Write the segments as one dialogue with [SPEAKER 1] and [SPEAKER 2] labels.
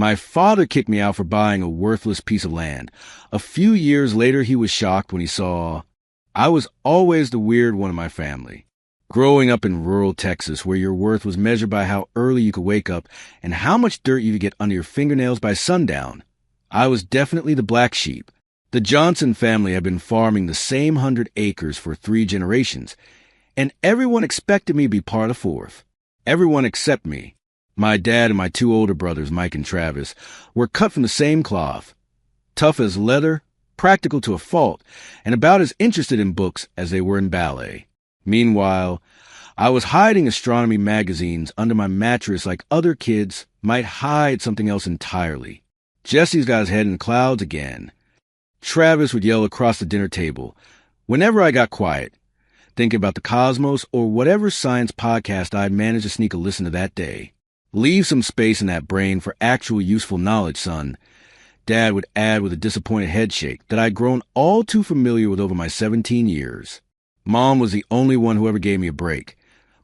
[SPEAKER 1] My father kicked me out for buying a worthless piece of land. A few years later, he was shocked when he saw I was always the weird one in my family. Growing up in rural Texas, where your worth was measured by how early you could wake up and how much dirt you could get under your fingernails by sundown, I was definitely the black sheep. The Johnson family had been farming the same 100 acres for 3 generations, and everyone expected me to be part of the fourth. Everyone except me. My dad and my 2 older brothers, Mike and Travis, were cut from the same cloth. Tough as leather, practical to a fault, and about as interested in books as they were in ballet. Meanwhile, I was hiding astronomy magazines under my mattress like other kids might hide something else entirely. Jesse's got his head in the clouds again. Travis would yell across the dinner table whenever I got quiet, thinking about the cosmos or whatever science podcast I'd managed to sneak a listen to that day. Leave some space in that brain for actual useful knowledge, son. Dad would add with a disappointed headshake that I'd grown all too familiar with over my 17 years. Mom was the only one who ever gave me a break.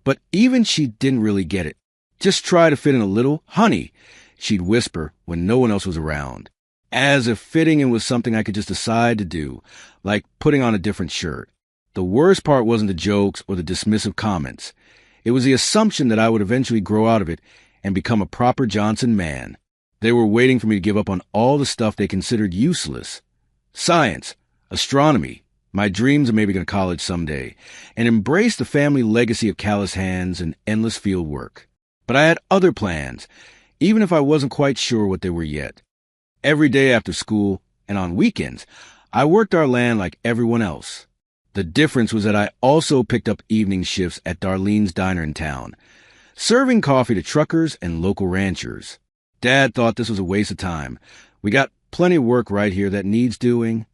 [SPEAKER 1] But even she didn't really get it. Just try to fit in a little, honey, she'd whisper when no one else was around. As if fitting in was something I could just decide to do, like putting on a different shirt. The worst part wasn't the jokes or the dismissive comments. It was the assumption that I would eventually grow out of it and become a proper Johnson man. They were waiting for me to give up on all the stuff they considered useless. Science, astronomy, my dreams of maybe going to college someday, and embrace the family legacy of callous hands and endless field work. But I had other plans, even if I wasn't quite sure what they were yet. Every day after school and on weekends, I worked our land like everyone else. The difference was that I also picked up evening shifts at Darlene's Diner in town, serving coffee to truckers and local ranchers. Dad thought this was a waste of time. We got plenty of work right here that needs doing.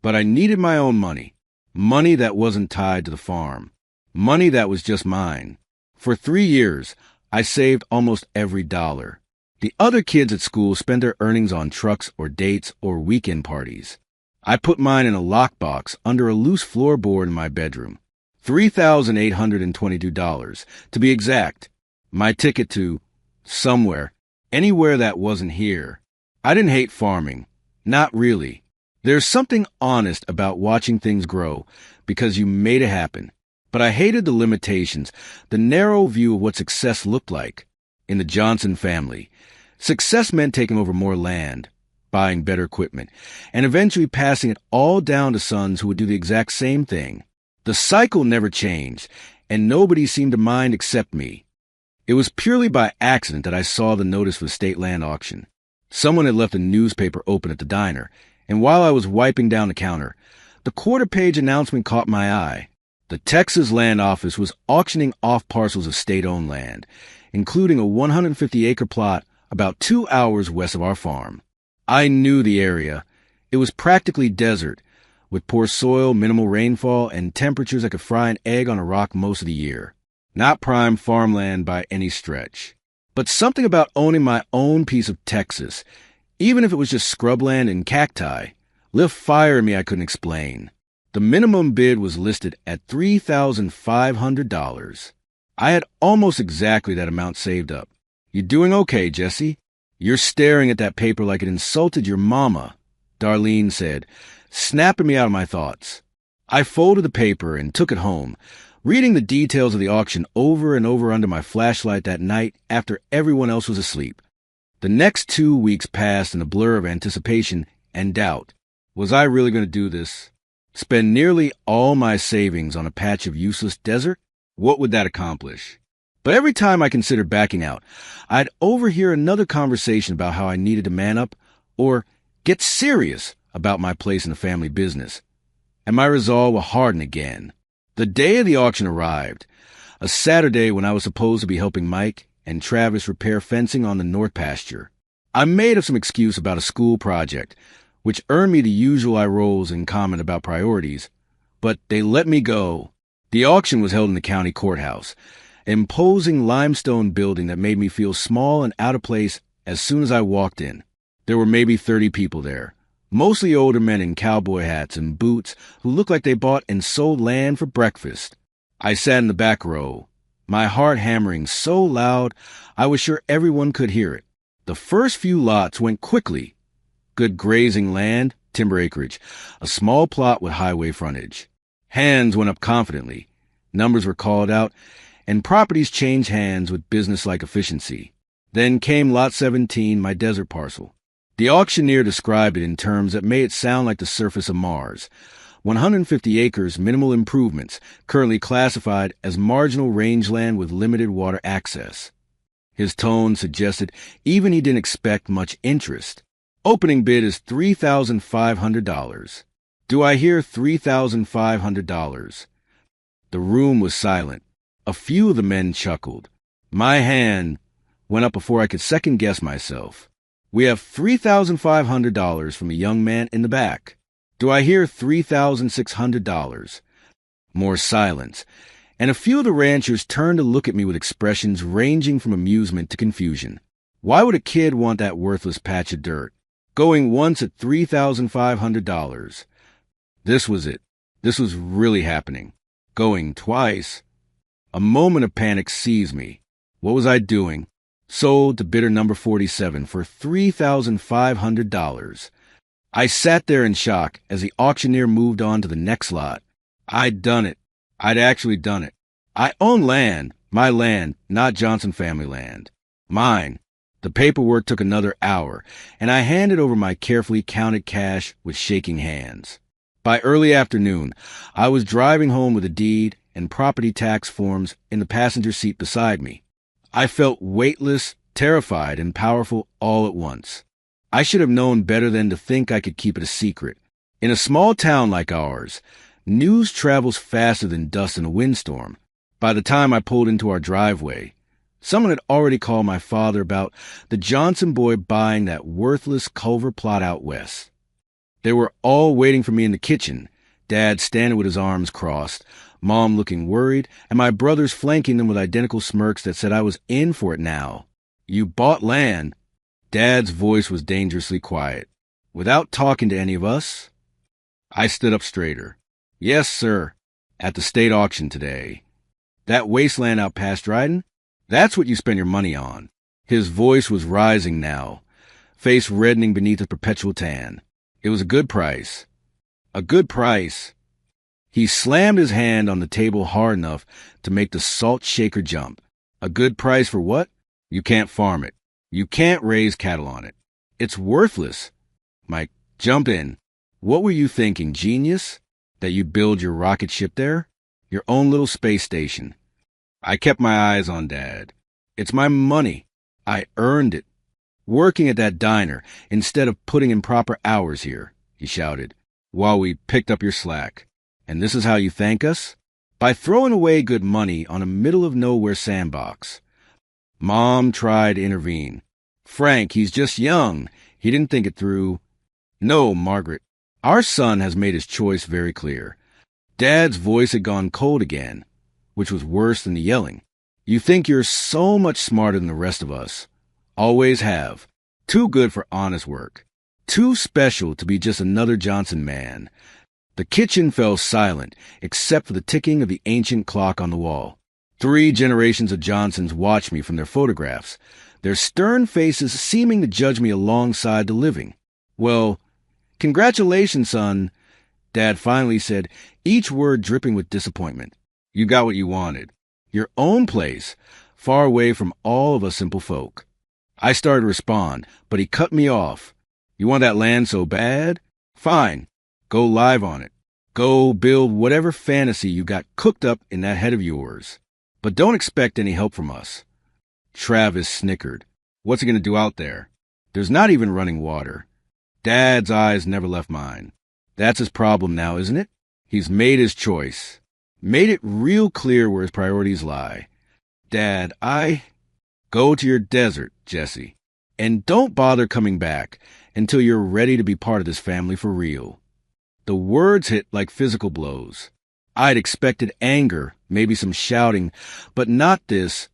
[SPEAKER 1] But I needed my own money. Money that wasn't tied to the farm. Money that was just mine. For 3 years, I saved almost every dollar. The other kids at school spent their earnings on trucks or dates or weekend parties. I put mine in a lockbox under a loose floorboard in my bedroom. $3,822, to be exact. My ticket to somewhere, anywhere that wasn't here. I didn't hate farming. Not really. There's something honest about watching things grow because you made it happen. But I hated the limitations, the narrow view of what success looked like. In the Johnson family, success meant taking over more land, buying better equipment, and eventually passing it all down to sons who would do the exact same thing. The cycle never changed, and nobody seemed to mind except me. It was purely by accident that I saw the notice for the state land auction. Someone had left a newspaper open at the diner, and while I was wiping down the counter, the quarter-page announcement caught my eye. The Texas Land Office was auctioning off parcels of state-owned land, including a 150-acre plot about 2 hours west of our farm. I knew the area. It was practically desert, with poor soil, minimal rainfall, and temperatures that could fry an egg on a rock most of the year. Not prime farmland by any stretch. But something about owning my own piece of Texas, even if it was just scrubland and cacti, lit fire in me I couldn't explain. The minimum bid was listed at $3,500. I had almost exactly that amount saved up. "You doing okay, Jesse? You're staring at that paper like it insulted your mama," Darlene said, snapping me out of my thoughts. I folded the paper and took it home, reading the details of the auction over and over under my flashlight that night after everyone else was asleep. The next 2 weeks passed in a blur of anticipation and doubt. Was I really going to do this? Spend nearly all my savings on a patch of useless desert? What would that accomplish? But every time I considered backing out, I'd overhear another conversation about how I needed to man up or get serious about my place in the family business. And my resolve would harden again. The day of the auction arrived, a Saturday when I was supposed to be helping Mike and Travis repair fencing on the north pasture. I made up some excuse about a school project, which earned me the usual eye rolls and comment about priorities, but they let me go. The auction was held in the county courthouse, an imposing limestone building that made me feel small and out of place as soon as I walked in. There were maybe 30 people there, mostly older men in cowboy hats and boots who looked like they bought and sold land for breakfast. I sat in the back row, my heart hammering so loud I was sure everyone could hear it. The first few lots went quickly. Good grazing land, timber acreage, a small plot with highway frontage. Hands went up confidently. Numbers were called out, and properties changed hands with business-like efficiency. Then came Lot 17, my desert parcel. The auctioneer described it in terms that made it sound like the surface of Mars. 150 acres, minimal improvements, currently classified as marginal rangeland with limited water access. His tone suggested even he didn't expect much interest. Opening bid is $3,500. Do I hear $3,500? The room was silent. A few of the men chuckled. My hand went up before I could second-guess myself. We have $3,500 from a young man in the back. Do I hear $3,600? More silence, and a few of the ranchers turned to look at me with expressions ranging from amusement to confusion. Why would a kid want that worthless patch of dirt? Going once at $3,500. This was it. This was really happening. Going twice. A moment of panic seized me. What was I doing? Sold to bidder number 47 for $3,500. I sat there in shock as the auctioneer moved on to the next lot. I'd done it. I'd actually done it. I own land, my land, not Johnson family land. Mine. The paperwork took another hour, and I handed over my carefully counted cash with shaking hands. By early afternoon, I was driving home with a deed and property tax forms in the passenger seat beside me. I felt weightless, terrified, and powerful all at once. I should have known better than to think I could keep it a secret. In a small town like ours, news travels faster than dust in a windstorm. By the time I pulled into our driveway, someone had already called my father about the Johnson boy buying that worthless Culver plot out west. They were all waiting for me in the kitchen, Dad standing with his arms crossed, Mom looking worried, and my brothers flanking them with identical smirks that said I was in for it now. You bought land. Dad's voice was dangerously quiet. Without talking to any of us, I stood up straighter. Yes, sir. At the state auction today. That wasteland out past Dryden? That's what you spend your money on. His voice was rising now, face reddening beneath a perpetual tan. It was a good price. A good price. He slammed his hand on the table hard enough to make the salt shaker jump. A good price for what? You can't farm it. You can't raise cattle on it. It's worthless. Mike, jump in. What were you thinking, genius? That you'd build your rocket ship there? Your own little space station. I kept my eyes on Dad. It's my money. I earned it. Working at that diner instead of putting in proper hours here, he shouted, while we picked up your slack. And this is how you thank us? By throwing away good money on a middle-of-nowhere sandbox. Mom tried to intervene. Frank, he's just young. He didn't think it through. No, Margaret. Our son has made his choice very clear. Dad's voice had gone cold again, which was worse than the yelling. You think you're so much smarter than the rest of us. Always have. Too good for honest work. Too special to be just another Johnson man. The kitchen fell silent, except for the ticking of the ancient clock on the wall. 3 generations of Johnsons watched me from their photographs, their stern faces seeming to judge me alongside the living. Well, congratulations, son, Dad finally said, each word dripping with disappointment. You got what you wanted. Your own place, far away from all of us simple folk. I started to respond, but he cut me off. You want that land so bad? Fine. Go live on it. Go build whatever fantasy you got cooked up in that head of yours. But don't expect any help from us. Travis snickered. What's he going to do out there? There's not even running water. Dad's eyes never left mine. That's his problem now, isn't it? He's made his choice. Made it real clear where his priorities lie. Dad, Go to your desert, Jesse. And don't bother coming back until you're ready to be part of this family for real. The words hit like physical blows. I'd expected anger, maybe some shouting, but not this,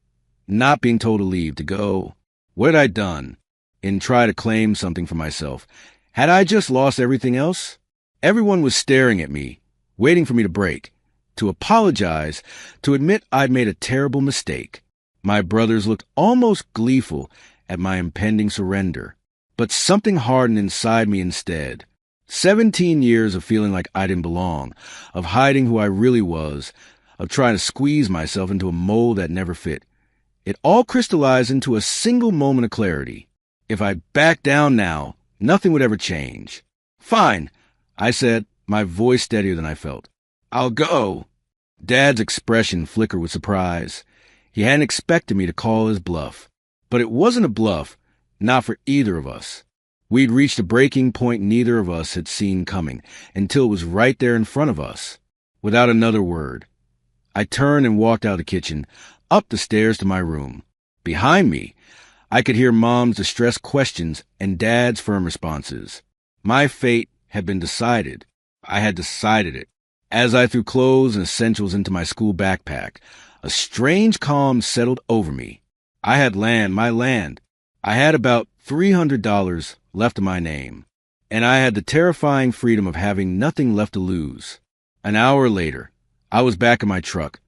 [SPEAKER 1] not being told to leave, to go. What had I done? And try to claim something for myself. Had I just lost everything else? Everyone was staring at me, waiting for me to break, to apologize, to admit I'd made a terrible mistake. My brothers looked almost gleeful at my impending surrender. But something hardened inside me instead. 17 years of feeling like I didn't belong, of hiding who I really was, of trying to squeeze myself into a mold that never fit. It all crystallized into a single moment of clarity. If I backed down now, nothing would ever change. "Fine," I said, my voice steadier than I felt. "I'll go." Dad's expression flickered with surprise. He hadn't expected me to call his bluff. But it wasn't a bluff, not for either of us. We'd reached a breaking point neither of us had seen coming, until it was right there in front of us. Without another word, I turned and walked out of the kitchen, up the stairs to my room. Behind me, I could hear Mom's distressed questions and Dad's firm responses. My fate had been decided. I had decided it. As I threw clothes and essentials into my school backpack, a strange calm settled over me. I had my land. I had about $300 left in my name, and I had the terrifying freedom of having nothing left to lose. An hour later, I was back in my truck,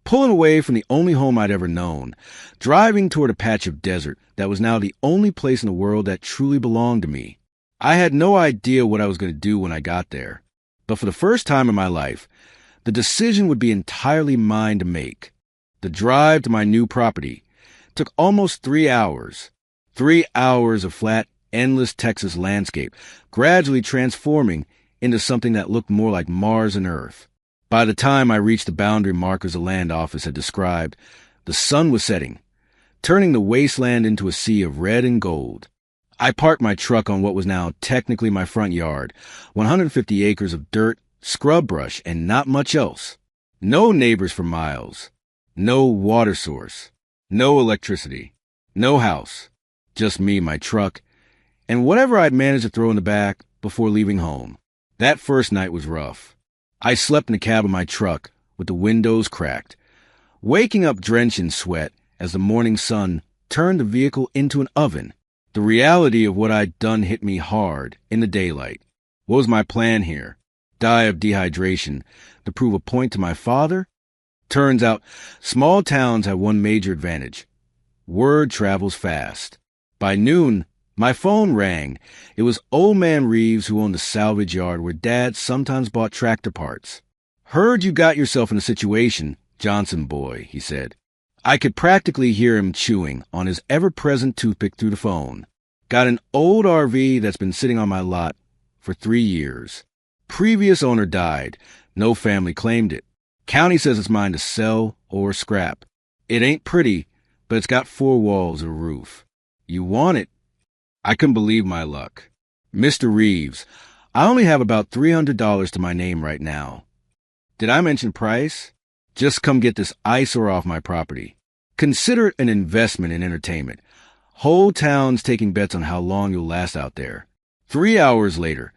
[SPEAKER 1] pulling away from the only home I'd ever known, driving toward a patch of desert that was now the only place in the world that truly belonged to me. I had no idea what I was going to do when I got there, but for the first time in my life, the decision would be entirely mine to make. The drive to my new property took almost 3 hours. 3 hours of flat, endless Texas landscape, gradually transforming into something that looked more like Mars and Earth. By the time I reached the boundary markers the land office had described, the sun was setting, turning the wasteland into a sea of red and gold. I parked my truck on what was now technically my front yard, 150 acres of dirt, scrub brush, and not much else. No neighbors for miles. No water source. No electricity. No house. Just me, my truck, and whatever I'd managed to throw in the back before leaving home. That first night was rough. I slept in the cab of my truck with the windows cracked, waking up drenched in sweat as the morning sun turned the vehicle into an oven. The reality of what I'd done hit me hard in the daylight. What was my plan here? Die of dehydration to prove a point to my father? Turns out, small towns have one major advantage. Word travels fast. By noon, my phone rang. It was Old Man Reeves who owned the salvage yard where Dad sometimes bought tractor parts. "Heard you got yourself in a situation, Johnson boy," he said. I could practically hear him chewing on his ever-present toothpick through the phone. "Got an old RV that's been sitting on my lot for 3 years. Previous owner died. No family claimed it. County says it's mine to sell or scrap. It ain't pretty, but it's got 4 walls and a roof. You want it?" I couldn't believe my luck. "Mr. Reeves, I only have about $300 to my name right now. Did I mention price? Just come get this eyesore off my property. Consider it an investment in entertainment. Whole towns taking bets on how long you'll last out there." 3 hours later,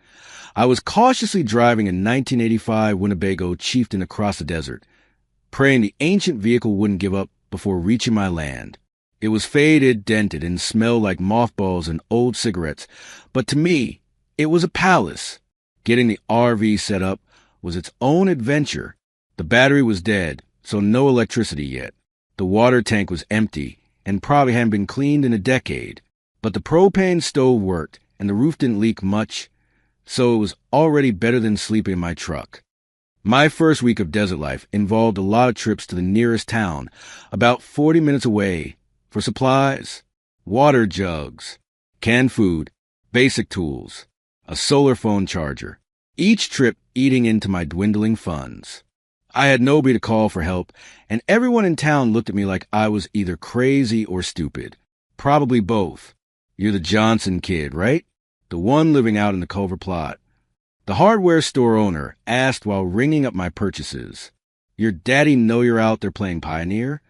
[SPEAKER 1] I was cautiously driving a 1985 Winnebago Chieftain across the desert, praying the ancient vehicle wouldn't give up before reaching my land. It was faded, dented, and smelled like mothballs and old cigarettes, but to me, it was a palace. Getting the RV set up was its own adventure. The battery was dead, so no electricity yet. The water tank was empty and probably hadn't been cleaned in a decade. But the propane stove worked, and the roof didn't leak much, so it was already better than sleeping in my truck. My first week of desert life involved a lot of trips to the nearest town, about 40 minutes away, for supplies, water jugs, canned food, basic tools, a solar phone charger, each trip eating into my dwindling funds. I had nobody to call for help, and everyone in town looked at me like I was either crazy or stupid. Probably both. "You're the Johnson kid, right? The one living out in the Culver plot." The hardware store owner asked while ringing up my purchases. "Your daddy know you're out there playing pioneer?"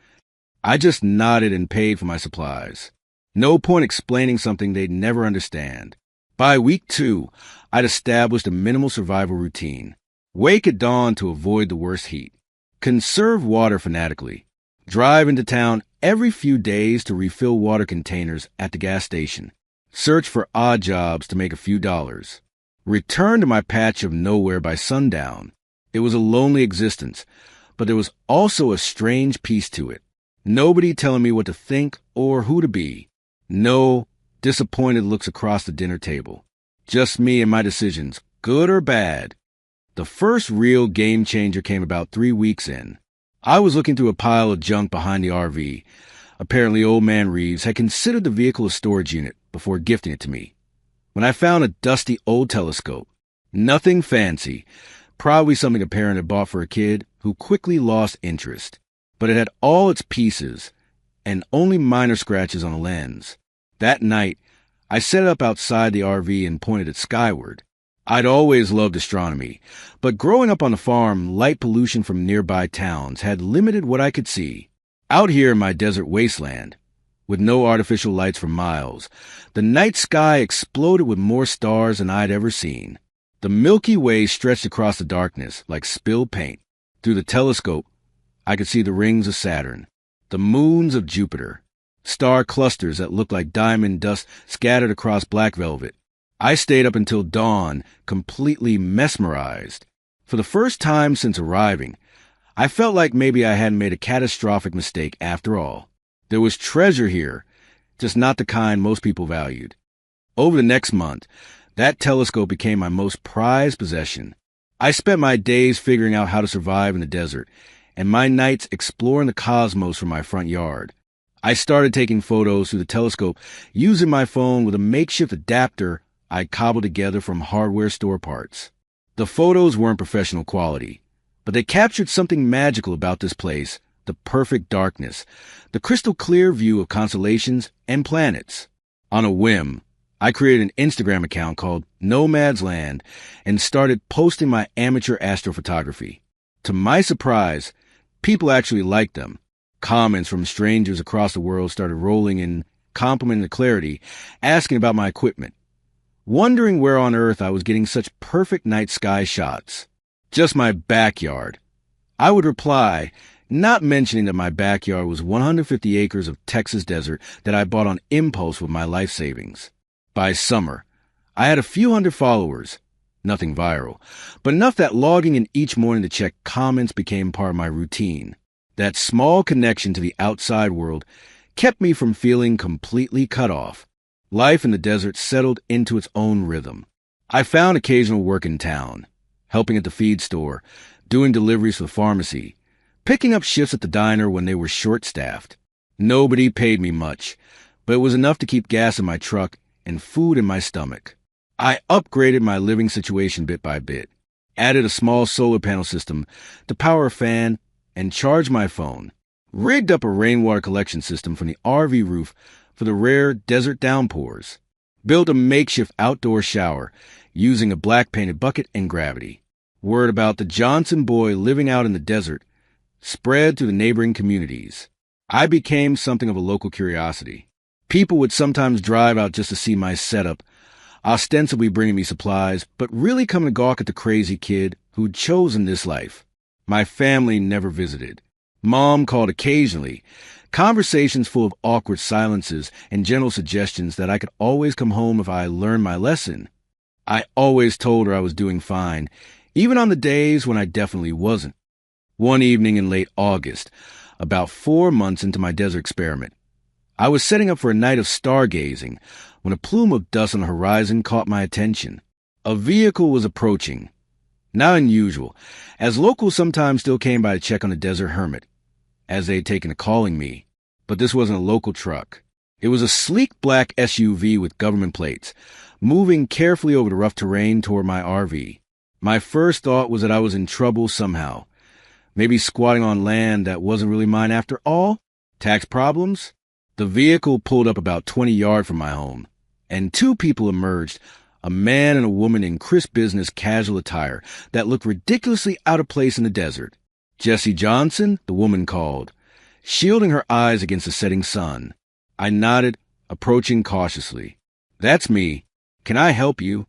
[SPEAKER 1] I just nodded and paid for my supplies. No point explaining something they'd never understand. By week 2, I'd established a minimal survival routine. Wake at dawn to avoid the worst heat. Conserve water fanatically. Drive into town every few days to refill water containers at the gas station. Search for odd jobs to make a few dollars. Return to my patch of nowhere by sundown. It was a lonely existence, but there was also a strange peace to it. Nobody telling me what to think or who to be. No disappointed looks across the dinner table. Just me and my decisions, good or bad. The first real game changer came about 3 weeks in. I was looking through a pile of junk behind the RV. Apparently, old man Reeves had considered the vehicle a storage unit before gifting it to me. When I found a dusty old telescope, nothing fancy, probably something a parent had bought for a kid who quickly lost interest, but it had all its pieces and only minor scratches on the lens. That night, I set it up outside the RV and pointed it skyward. I'd always loved astronomy, but growing up on the farm, light pollution from nearby towns had limited what I could see. Out here in my desert wasteland, with no artificial lights for miles, the night sky exploded with more stars than I'd ever seen. The Milky Way stretched across the darkness like spilled paint. Through the telescope, I could see the rings of Saturn, the moons of Jupiter, star clusters that looked like diamond dust scattered across black velvet. I stayed up until dawn, completely mesmerized. For the first time since arriving, I felt like maybe I hadn't made a catastrophic mistake after all. There was treasure here, just not the kind most people valued. Over the next month, that telescope became my most prized possession. I spent my days figuring out how to survive in the desert, and my nights exploring the cosmos from my front yard. I started taking photos through the telescope using my phone with a makeshift adapter I cobbled together from hardware store parts. The photos weren't professional quality, but they captured something magical about this place, the perfect darkness, the crystal clear view of constellations and planets. On a whim, I created an Instagram account called Nomad's Land and started posting my amateur astrophotography. To my surprise, people actually liked them. Comments from strangers across the world started rolling in, complimenting the clarity, asking about my equipment, wondering where on earth I was getting such perfect night sky shots. Just my backyard. I would reply, not mentioning that my backyard was 150 acres of Texas desert that I bought on impulse with my life savings. By summer, I had a few hundred followers, nothing viral, but enough that logging in each morning to check comments became part of my routine. That small connection to the outside world kept me from feeling completely cut off. Life in the desert settled into its own rhythm. I found occasional work in town, helping at the feed store, doing deliveries for the pharmacy, picking up shifts at the diner when they were short-staffed. Nobody paid me much, but it was enough to keep gas in my truck and food in my stomach. I upgraded my living situation bit by bit, added a small solar panel system to power a fan and charge my phone, rigged up a rainwater collection system from the RV roof for the rare desert downpours, built a makeshift outdoor shower using a black-painted bucket and gravity. Word about the Johnson boy living out in the desert spread to the neighboring communities. I became something of a local curiosity. People would sometimes drive out just to see my setup, ostensibly bringing me supplies, but really coming to gawk at the crazy kid who'd chosen this life. My family never visited. Mom called occasionally, conversations full of awkward silences and gentle suggestions that I could always come home if I learned my lesson. I always told her I was doing fine, even on the days when I definitely wasn't. One evening in late August, about 4 months into my desert experiment, I was setting up for a night of stargazing when a plume of dust on the horizon caught my attention. A vehicle was approaching. Not unusual, as locals sometimes still came by to check on the desert hermit, as they had taken to calling me. But this wasn't a local truck. It was a sleek black SUV with government plates, moving carefully over the rough terrain toward my RV. My first thought was that I was in trouble somehow. Maybe squatting on land that wasn't really mine after all? Tax problems? The vehicle pulled up about 20 yards from my home, and 2 people emerged, a man and a woman in crisp business casual attire that looked ridiculously out of place in the desert. Jesse Johnson, the woman called, shielding her eyes against the setting sun. I nodded, approaching cautiously. "That's me. Can I help you?"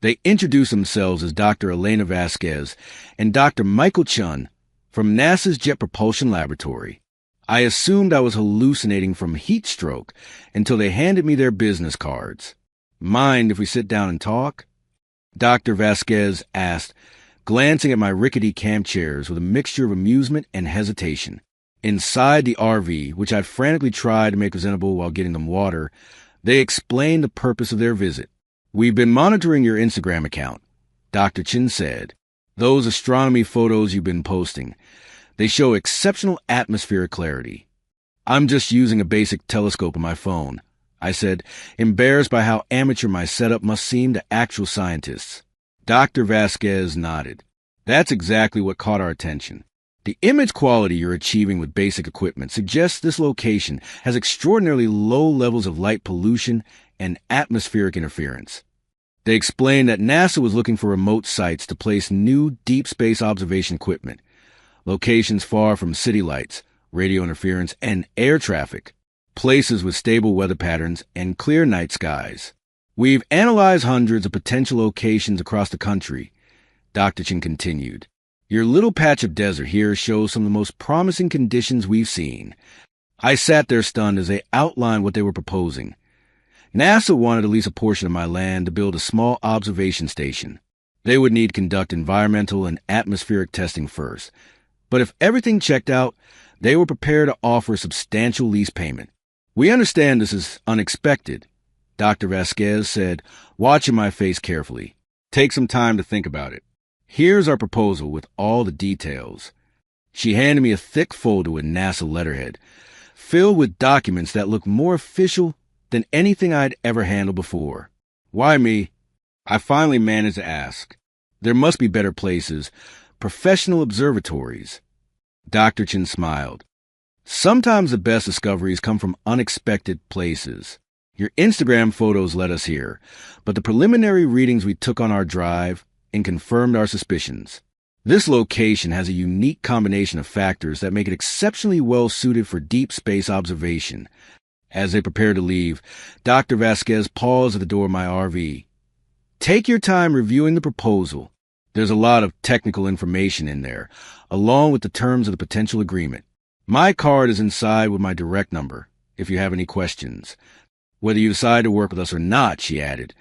[SPEAKER 1] They introduced themselves as Dr. Elena Vasquez and Dr. Michael Chun from NASA's Jet Propulsion Laboratory. I assumed I was hallucinating from heat stroke until they handed me their business cards. "Mind if we sit down and talk?" Dr. Vasquez asked, glancing at my rickety camp chairs with a mixture of amusement and hesitation. Inside the RV, which I frantically tried to make presentable while getting them water, they explained the purpose of their visit. "We've been monitoring your Instagram account," Dr. Chin said. "Those astronomy photos you've been posting, they show exceptional atmospheric clarity." "I'm just using a basic telescope on my phone," I said, embarrassed by how amateur my setup must seem to actual scientists. Dr. Vasquez nodded. "That's exactly what caught our attention. The image quality you're achieving with basic equipment suggests this location has extraordinarily low levels of light pollution and atmospheric interference." They explained that NASA was looking for remote sites to place new deep space observation equipment, locations far from city lights, radio interference, and air traffic, places with stable weather patterns and clear night skies. "We've analyzed hundreds of potential locations across the country," Dr. Chin continued. "Your little patch of desert here shows some of the most promising conditions we've seen." I sat there stunned as they outlined what they were proposing. NASA wanted to lease a portion of my land to build a small observation station. They would need to conduct environmental and atmospheric testing first. But if everything checked out, they were prepared to offer a substantial lease payment. "We understand this is unexpected," Dr. Vasquez said, watching my face carefully. "Take some time to think about it. Here's our proposal with all the details." She handed me a thick folder with NASA letterhead, filled with documents that looked more official than anything I'd ever handled before. "Why me?" I finally managed to ask. "There must be better places, professional observatories." Dr. Chin smiled. "Sometimes the best discoveries come from unexpected places. Your Instagram photos led us here, but the preliminary readings we took on our drive and confirmed our suspicions. This location has a unique combination of factors that make it exceptionally well suited for deep space observation." As they prepared to leave, Dr. Vasquez paused at the door of my RV. "Take your time reviewing the proposal. There's a lot of technical information in there, along with the terms of the potential agreement. My card is inside with my direct number, if you have any questions. Whether you decide to work with us or not," she added,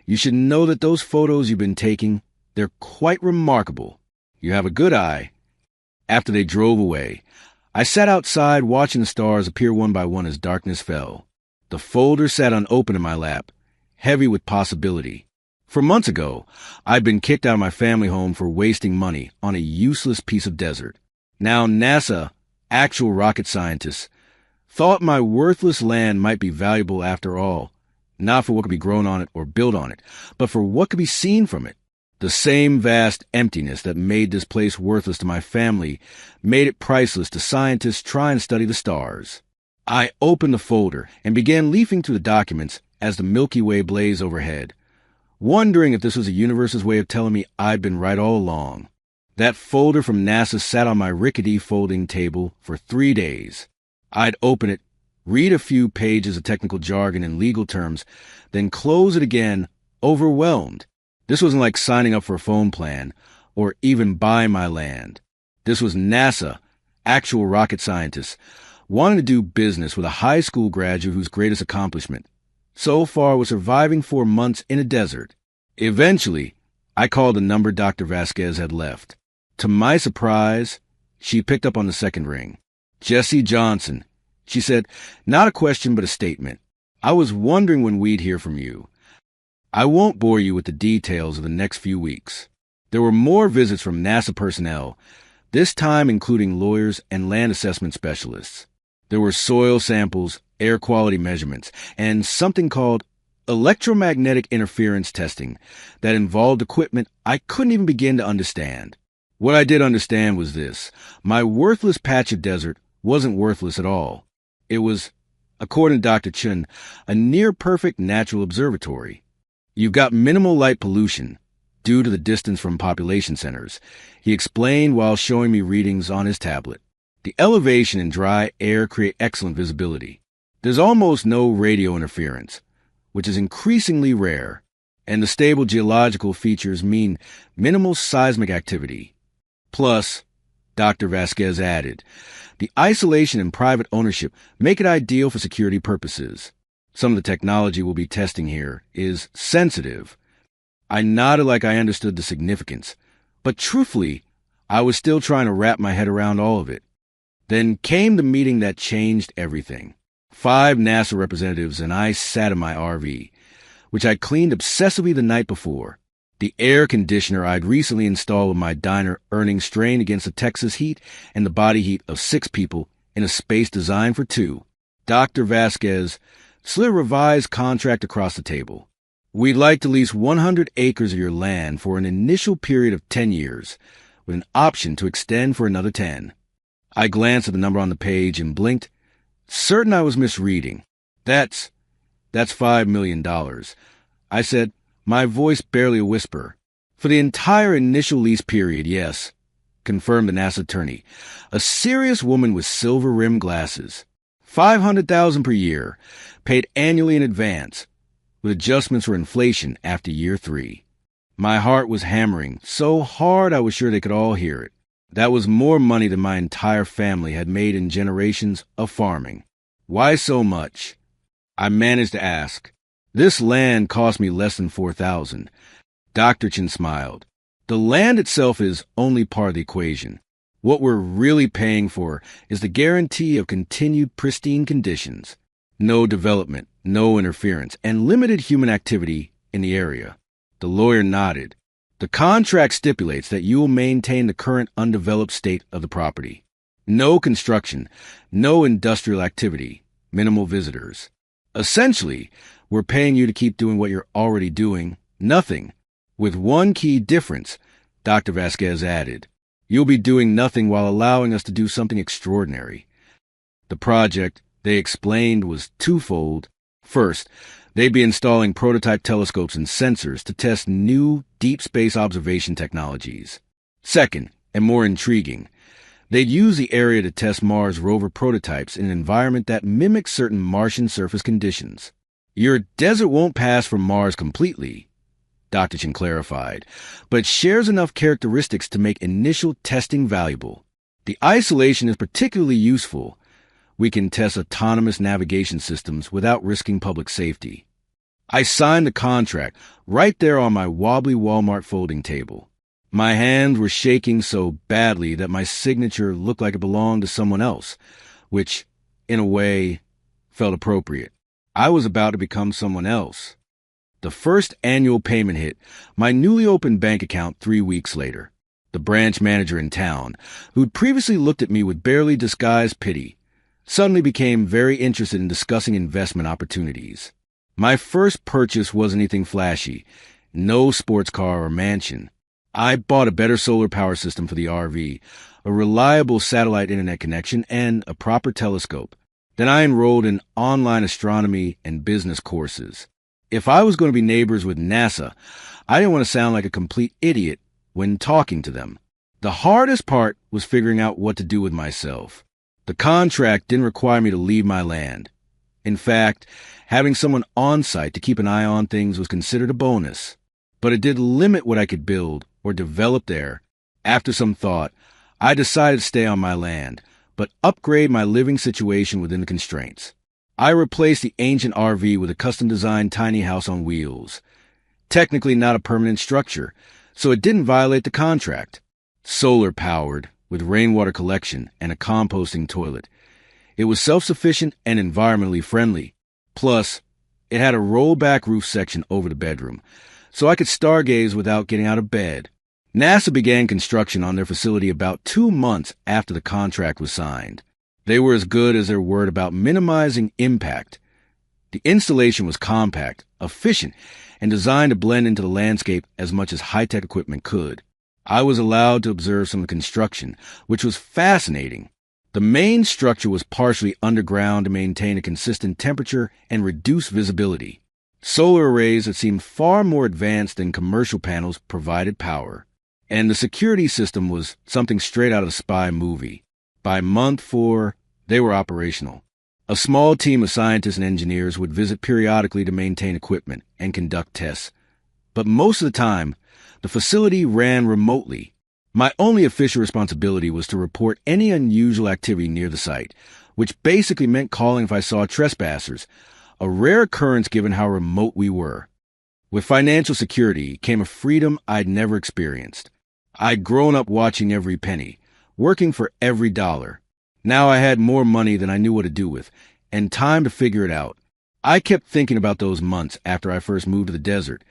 [SPEAKER 1] "you should know that those photos you've been taking, they're quite remarkable. You have a good eye." After they drove away, I sat outside watching the stars appear one by one as darkness fell. The folder sat unopened in my lap, heavy with possibility. For months ago, I'd been kicked out of my family home for wasting money on a useless piece of desert. Now NASA, actual rocket scientists, thought my worthless land might be valuable after all, not for what could be grown on it or built on it, but for what could be seen from it. The same vast emptiness that made this place worthless to my family made it priceless to scientists trying to study the stars. I opened the folder and began leafing through the documents as the Milky Way blazed overhead, wondering if this was the universe's way of telling me I'd been right all along. That folder from NASA sat on my rickety folding table for 3 days. I'd open it, read a few pages of technical jargon and legal terms, then close it again, overwhelmed. This wasn't like signing up for a phone plan or even buying my land. This was NASA, actual rocket scientists, wanting to do business with a high school graduate whose greatest accomplishment so far was surviving 4 months in a desert. Eventually, I called the number Dr. Vasquez had left. To my surprise, she picked up on the second ring. "Jesse Johnson," she said, "not a question but a statement. I was wondering when we'd hear from you. I won't bore you with the details of the next few weeks." There were more visits from NASA personnel, this time including lawyers and land assessment specialists. There were soil samples, air quality measurements, and something called electromagnetic interference testing that involved equipment I couldn't even begin to understand. What I did understand was this: my worthless patch of desert wasn't worthless at all. It was, according to Dr. Chun, a near-perfect natural observatory. "You've got minimal light pollution due to the distance from population centers," he explained while showing me readings on his tablet. "The elevation and dry air create excellent visibility. There's almost no radio interference, which is increasingly rare, and the stable geological features mean minimal seismic activity. Plus," Dr. Vasquez added, "the isolation and private ownership make it ideal for security purposes. Some of the technology we'll be testing here is sensitive." I nodded like I understood the significance, but truthfully, I was still trying to wrap my head around all of it. Then came the meeting that changed everything. 5 NASA representatives and I sat in my RV, which I cleaned obsessively the night before. The air conditioner I'd recently installed in my diner earning strain against the Texas heat and the body heat of 6 people in a space designed for 2. Dr. Vasquez slid a revised contract across the table. We'd like to lease 100 acres of your land for an initial period of 10 years, with an option to extend for another 10. I glanced at the number on the page and blinked, certain I was misreading. That's $5 million. I said, my voice barely a whisper. For the entire initial lease period, yes, confirmed the NASA attorney. A serious woman with silver-rimmed glasses. $500,000 per year, paid annually in advance, with adjustments for inflation after year 3. My heart was hammering, so hard I was sure they could all hear it. That was more money than my entire family had made in generations of farming. Why so much? I managed to ask. This land cost me less than $4,000. Dr. Chin smiled. The land itself is only part of the equation. What we're really paying for is the guarantee of continued pristine conditions, no development, no interference, and limited human activity in the area. The lawyer nodded. The contract stipulates that you will maintain the current undeveloped state of the property. No construction, no industrial activity, minimal visitors. Essentially, we're paying you to keep doing what you're already doing, nothing. With one key difference, Dr. Vasquez added. You'll be doing nothing while allowing us to do something extraordinary. The project, they explained, was twofold. First, they'd be installing prototype telescopes and sensors to test new deep space observation technologies. Second, and more intriguing, they'd use the area to test Mars rover prototypes in an environment that mimics certain Martian surface conditions. Your desert won't pass from Mars completely, Dr. Chin clarified, but shares enough characteristics to make initial testing valuable. The isolation is particularly useful. We can test autonomous navigation systems without risking public safety. I signed the contract right there on my wobbly Walmart folding table. My hands were shaking so badly that my signature looked like it belonged to someone else, which, in a way, felt appropriate. I was about to become someone else. The first annual payment hit my newly opened bank account 3 weeks later. The branch manager in town, who'd previously looked at me with barely disguised pity, suddenly became very interested in discussing investment opportunities. My first purchase wasn't anything flashy, no sports car or mansion. I bought a better solar power system for the RV, a reliable satellite internet connection, and a proper telescope. Then I enrolled in online astronomy and business courses. If I was going to be neighbors with NASA, I didn't want to sound like a complete idiot when talking to them. The hardest part was figuring out what to do with myself. The contract didn't require me to leave my land. In fact, having someone on site to keep an eye on things was considered a bonus. But it did limit what I could build or develop there. After some thought, I decided to stay on my land, but upgrade my living situation within the constraints. I replaced the ancient RV with a custom-designed tiny house on wheels. Technically not a permanent structure, so it didn't violate the contract. Solar-powered, with rainwater collection and a composting toilet. It was self-sufficient and environmentally friendly. Plus, it had a rollback roof section over the bedroom, so I could stargaze without getting out of bed. NASA began construction on their facility about 2 months after the contract was signed. They were as good as their word about minimizing impact. The installation was compact, efficient, and designed to blend into the landscape as much as high-tech equipment could. I was allowed to observe some of the construction, which was fascinating. The main structure was partially underground to maintain a consistent temperature and reduce visibility. Solar arrays that seemed far more advanced than commercial panels provided power. And the security system was something straight out of a spy movie. By month 4, they were operational. A small team of scientists and engineers would visit periodically to maintain equipment and conduct tests. But most of the time, the facility ran remotely. My only official responsibility was to report any unusual activity near the site, which basically meant calling if I saw trespassers, a rare occurrence given how remote we were. With financial security came a freedom I'd never experienced. I'd grown up watching every penny, working for every dollar. Now I had more money than I knew what to do with, and time to figure it out. I kept thinking about those months after I first moved to the desert,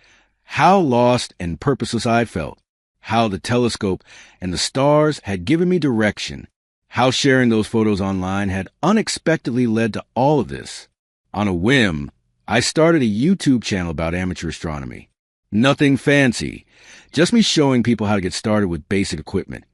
[SPEAKER 1] how lost and purposeless I felt, how the telescope and the stars had given me direction, how sharing those photos online had unexpectedly led to all of this. On a whim, I started a YouTube channel about amateur astronomy. Nothing fancy, just me showing people how to get started with basic equipment,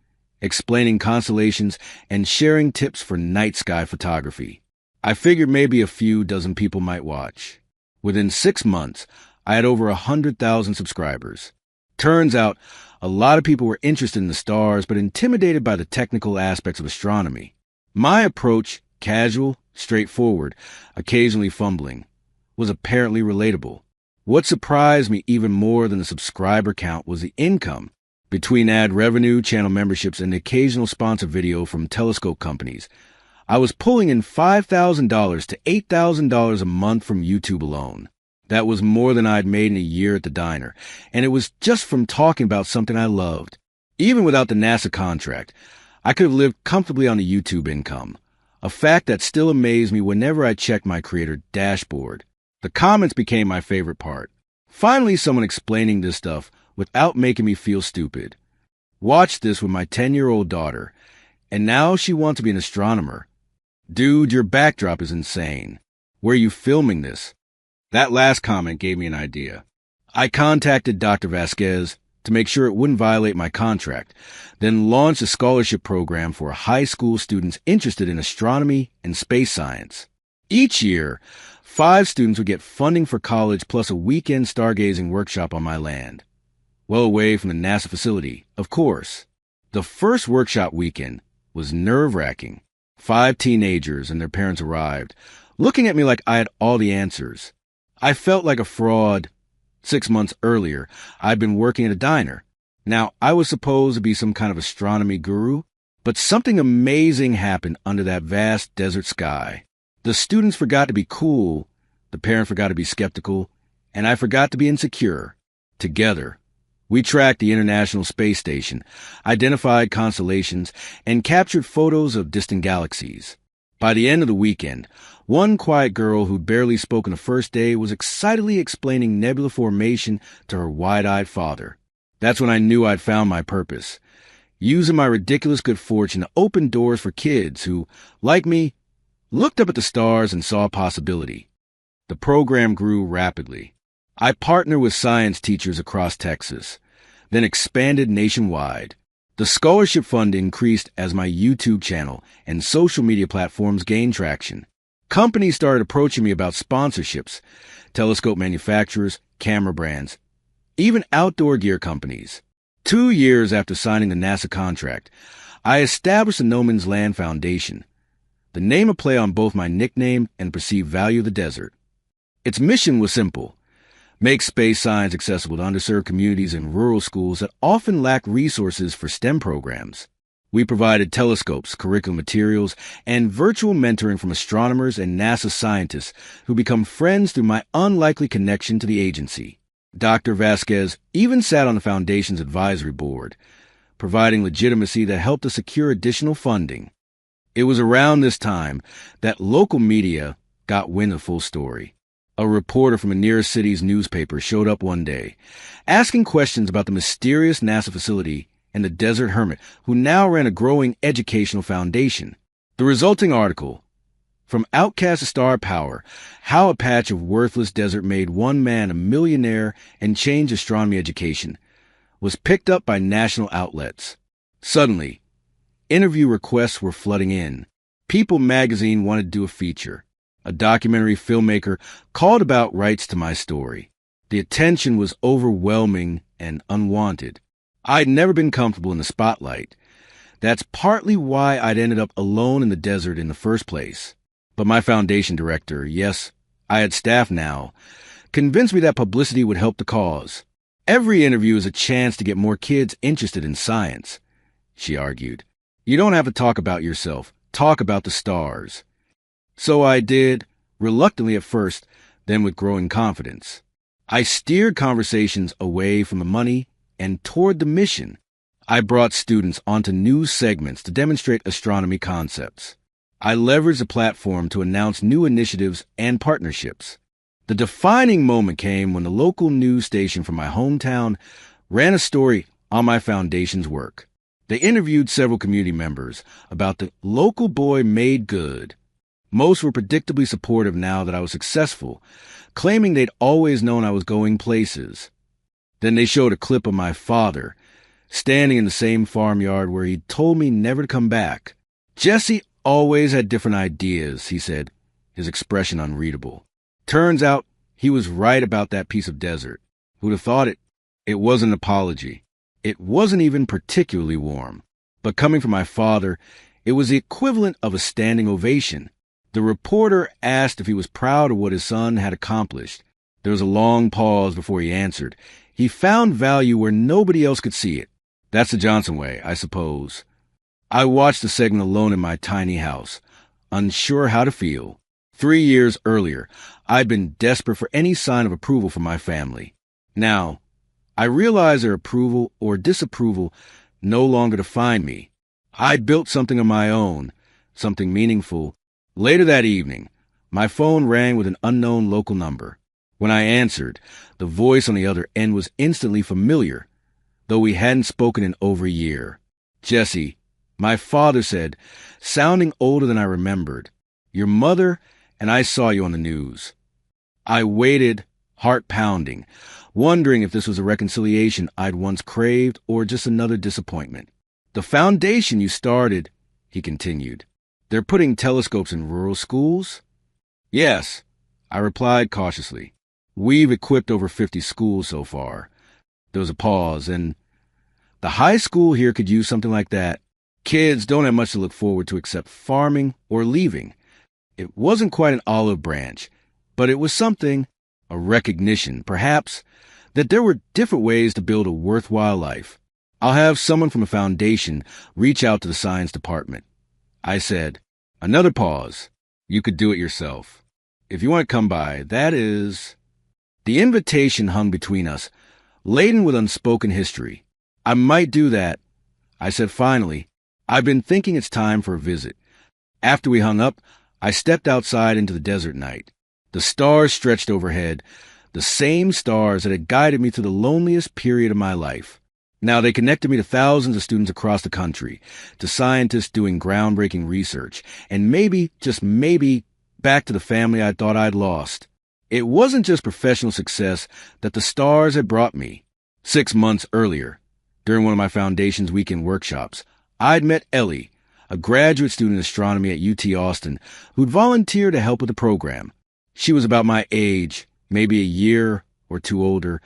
[SPEAKER 1] explaining constellations, and sharing tips for night sky photography. I figured maybe a few dozen people might watch. Within 6 months, I had over 100,000 subscribers. Turns out, a lot of people were interested in the stars but intimidated by the technical aspects of astronomy. My approach, casual, straightforward, occasionally fumbling, was apparently relatable. What surprised me even more than the subscriber count was the income. Between ad revenue, channel memberships, and the occasional sponsor video from telescope companies, I was pulling in $5,000 to $8,000 a month from YouTube alone. That was more than I'd made in a year at the diner, and it was just from talking about something I loved. Even without the NASA contract, I could have lived comfortably on the YouTube income, a fact that still amazed me whenever I checked my creator dashboard. The comments became my favorite part. Finally, someone explaining this stuff without making me feel stupid. Watched this with my 10-year-old daughter, and now she wants to be an astronomer. Dude, your backdrop is insane. Where are you filming this? That last comment gave me an idea. I contacted Dr. Vasquez to make sure it wouldn't violate my contract, then launched a scholarship program for high school students interested in astronomy and space science. Each year, 5 students would get funding for college plus a weekend stargazing workshop on my land. Well away from the NASA facility, of course. The first workshop weekend was nerve-wracking. 5 teenagers and their parents arrived, looking at me like I had all the answers. I felt like a fraud. 6 months earlier, I'd been working at a diner. Now, I was supposed to be some kind of astronomy guru, but something amazing happened under that vast desert sky. The students forgot to be cool, the parent forgot to be skeptical, and I forgot to be insecure. Together, we tracked the International Space Station, identified constellations, and captured photos of distant galaxies. By the end of the weekend, one quiet girl who'd barely spoken the first day was excitedly explaining nebula formation to her wide-eyed father. That's when I knew I'd found my purpose, using my ridiculous good fortune to open doors for kids who, like me, looked up at the stars and saw a possibility. The program grew rapidly. I partnered with science teachers across Texas, then expanded nationwide. The scholarship fund increased as my YouTube channel and social media platforms gained traction. Companies started approaching me about sponsorships, telescope manufacturers, camera brands, even outdoor gear companies. 2 years after signing the NASA contract, I established the No Man's Land Foundation, the name a play on both my nickname and perceived value of the desert. Its mission was simple: make space science accessible to underserved communities and rural schools that often lack resources for STEM programs. We provided telescopes, curriculum materials, and virtual mentoring from astronomers and NASA scientists who become friends through my unlikely connection to the agency. Dr. Vasquez even sat on the Foundation's advisory board, providing legitimacy that helped us secure additional funding. It was around this time that local media got wind of the full story. A reporter from a nearest city's newspaper showed up one day, asking questions about the mysterious NASA facility and the desert hermit who now ran a growing educational foundation. The resulting article, From Outcast to Star Power, How a Patch of Worthless Desert Made One Man a Millionaire and Changed Astronomy Education, was picked up by national outlets. Suddenly, interview requests were flooding in. People magazine wanted to do a feature. A documentary filmmaker called about rights to my story. The attention was overwhelming and unwanted. I'd never been comfortable in the spotlight. That's partly why I'd ended up alone in the desert in the first place. But my foundation director, yes, I had staff now, convinced me that publicity would help the cause. Every interview is a chance to get more kids interested in science, she argued. You don't have to talk about yourself. Talk about the stars. So I did, reluctantly at first, then with growing confidence. I steered conversations away from the money and toward the mission. I brought students onto news segments to demonstrate astronomy concepts. I leveraged the platform to announce new initiatives and partnerships. The defining moment came when the local news station from my hometown ran a story on my foundation's work. They interviewed several community members about the local boy made good. Most were predictably supportive now that I was successful, claiming they'd always known I was going places. Then they showed a clip of my father, standing in the same farmyard where he'd told me never to come back. Jesse always had different ideas, he said, his expression unreadable. Turns out he was right about that piece of desert. Who'd have thought it? It wasn't an apology. It wasn't even particularly warm. But coming from my father, it was the equivalent of a standing ovation. The reporter asked if he was proud of what his son had accomplished. There was a long pause before he answered. He found value where nobody else could see it. That's the Johnson way, I suppose. I watched the segment alone in my tiny house, unsure how to feel. 3 years earlier, I'd been desperate for any sign of approval from my family. Now, I realized their approval or disapproval no longer defined me. I built something of my own, something meaningful. Later that evening, my phone rang with an unknown local number. When I answered, the voice on the other end was instantly familiar, though we hadn't spoken in over a year. Jesse, my father said, sounding older than I remembered, your mother and I saw you on the news. I waited, heart pounding, wondering if this was a reconciliation I'd once craved or just another disappointment. The foundation you started, he continued. They're putting telescopes in rural schools? Yes, I replied cautiously. We've equipped over 50 schools so far. There was a pause, and the high school here could use something like that. Kids don't have much to look forward to except farming or leaving. It wasn't quite an olive branch, but it was something, a recognition, perhaps, that there were different ways to build a worthwhile life. I'll have someone from a foundation reach out to the science department. I said, another pause. You could do it yourself. If you want to come by, that is... The invitation hung between us, laden with unspoken history. I might do that. I said finally, I've been thinking it's time for a visit. After we hung up, I stepped outside into the desert night. The stars stretched overhead, the same stars that had guided me through the loneliest period of my life. Now they connected me to thousands of students across the country, to scientists doing groundbreaking research, and maybe, just maybe, back to the family I thought I'd lost. It wasn't just professional success that the stars had brought me. 6 months earlier, during one of my foundation's weekend workshops, I'd met Ellie, a graduate student in astronomy at UT Austin, who'd volunteered to help with the program. She was about my age, maybe a year or two older,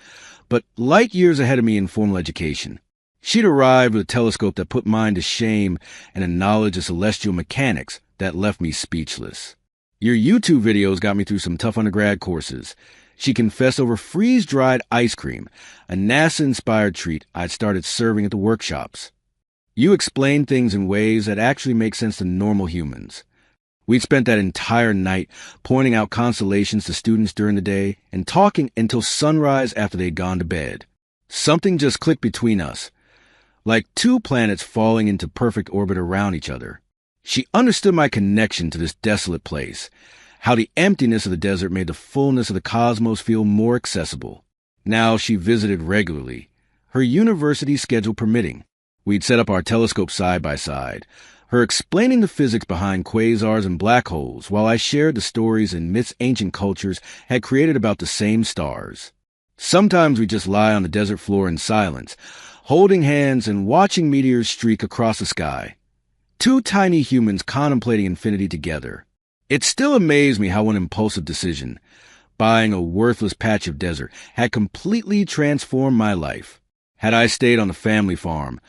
[SPEAKER 1] but light years ahead of me in formal education. She'd arrived with a telescope that put mine to shame and a knowledge of celestial mechanics that left me speechless. Your YouTube videos got me through some tough undergrad courses. She confessed over freeze-dried ice cream, a NASA-inspired treat I'd started serving at the workshops. You explained things in ways that actually make sense to normal humans. We'd spent that entire night pointing out constellations to students during the day and talking until sunrise after they'd gone to bed. Something just clicked between us, like two planets falling into perfect orbit around each other. She understood my connection to this desolate place, how the emptiness of the desert made the fullness of the cosmos feel more accessible. Now she visited regularly, her university schedule permitting. We'd set up our telescope side by side, her explaining the physics behind quasars and black holes, while I shared the stories and myths ancient cultures had created about the same stars. Sometimes we'd just lie on the desert floor in silence, holding hands and watching meteors streak across the sky. Two tiny humans contemplating infinity together. It still amazed me how one impulsive decision, buying a worthless patch of desert, had completely transformed my life. Had I stayed on the family farm,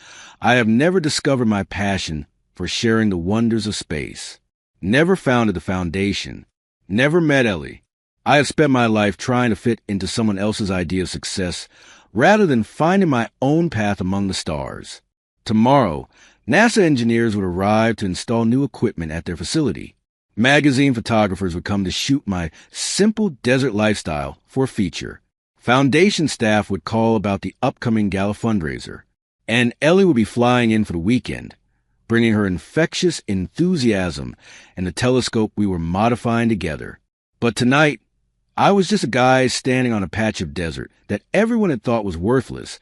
[SPEAKER 1] I have never discovered my passion for sharing the wonders of space. Never founded the foundation. Never met Ellie. I have spent my life trying to fit into someone else's idea of success rather than finding my own path among the stars. Tomorrow, NASA engineers would arrive to install new equipment at their facility. Magazine photographers would come to shoot my simple desert lifestyle for a feature. Foundation staff would call about the upcoming gala fundraiser. And Ellie would be flying in for the weekend, bringing her infectious enthusiasm and the telescope we were modifying together. But tonight, I was just a guy standing on a patch of desert that everyone had thought was worthless,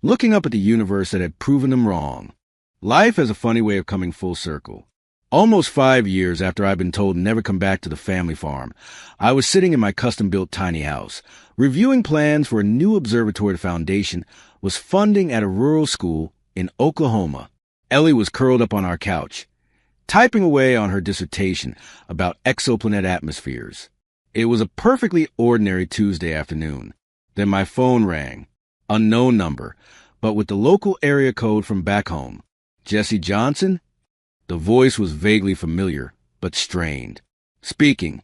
[SPEAKER 1] looking up at the universe that had proven them wrong. Life has a funny way of coming full circle. Almost 5 years after I'd been told never come back to the family farm, I was sitting in my custom-built tiny house, reviewing plans for a new observatory the foundation was funding at a rural school in Oklahoma. Ellie was curled up on our couch, typing away on her dissertation about exoplanet atmospheres. It was a perfectly ordinary Tuesday afternoon. Then my phone rang. Unknown number, but with the local area code from back home. Jesse Johnson? The voice was vaguely familiar, but strained. Speaking.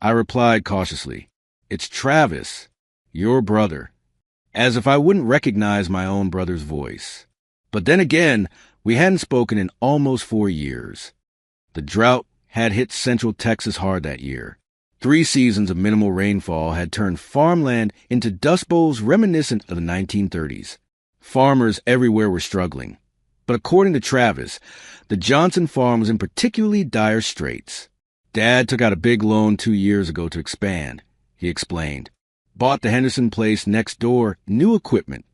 [SPEAKER 1] I replied cautiously. It's Travis, your brother. As if I wouldn't recognize my own brother's voice. But then again, we hadn't spoken in almost 4 years. The drought had hit central Texas hard that year. 3 seasons of minimal rainfall had turned farmland into dust bowls reminiscent of the 1930s. Farmers everywhere were struggling. But according to Travis, the Johnson farm was in particularly dire straits. Dad took out a big loan 2 years ago to expand, he explained. Bought the Henderson place next door, new equipment,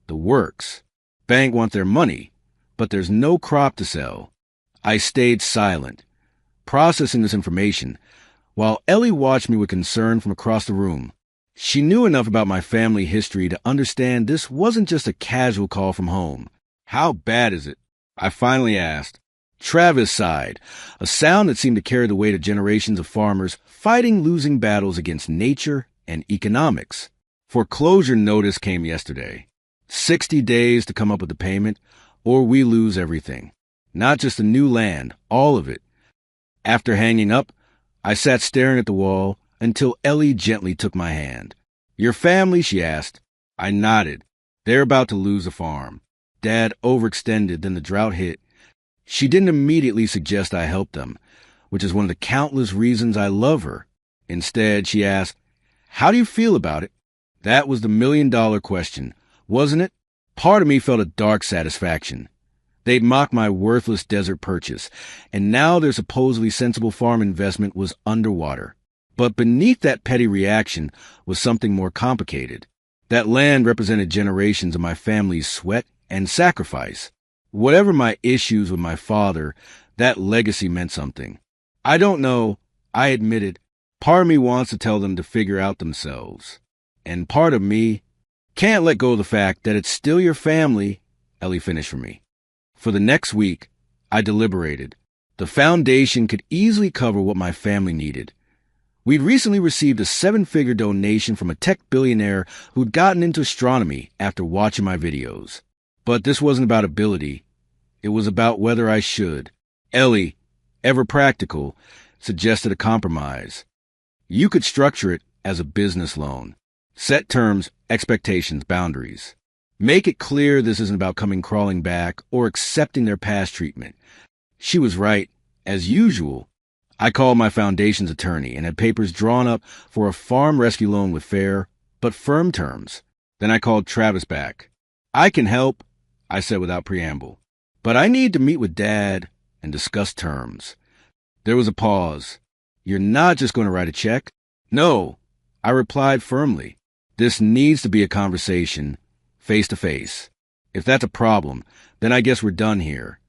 [SPEAKER 1] the works. Bank want their money, but there's no crop to sell. I stayed silent, processing this information, while Ellie watched me with concern from across the room. She knew enough about my family history to understand this wasn't just a casual call from home. How bad is it? I finally asked. Travis sighed, a sound that seemed to carry the weight of generations of farmers fighting losing battles against nature and economics. Foreclosure notice came yesterday. 60 days to come up with the payment, or we lose everything. Not just the new land, all of it. After hanging up, I sat staring at the wall until Ellie gently took my hand. Your family, she asked. I nodded. They're about to lose the farm. Dad overextended, then the drought hit. She didn't immediately suggest I help them, which is one of the countless reasons I love her. Instead, she asked, how do you feel about it? That was the million-dollar question, wasn't it? Part of me felt a dark satisfaction. They'd mocked my worthless desert purchase, and now their supposedly sensible farm investment was underwater. But beneath that petty reaction was something more complicated. That land represented generations of my family's sweat and sacrifice. Whatever my issues with my father, that legacy meant something. I don't know, I admitted. Part of me wants to tell them to figure out themselves. And part of me can't let go of the fact that it's still your family, Ellie finished for me. For the next week, I deliberated. The foundation could easily cover what my family needed. We'd recently received a 7-figure donation from a tech billionaire who'd gotten into astronomy after watching my videos. But this wasn't about ability. It was about whether I should. Ellie, ever practical, suggested a compromise. You could structure it as a business loan. Set terms, expectations, boundaries. Make it clear this isn't about coming crawling back or accepting their past treatment. She was right. As usual, I called my foundation's attorney and had papers drawn up for a farm rescue loan with fair but firm terms. Then I called Travis back. I can help, I said without preamble, but I need to meet with Dad and discuss terms. There was a pause. You're not just going to write a check? No, I replied firmly. This needs to be a conversation, face to face. If that's a problem, then I guess we're done here.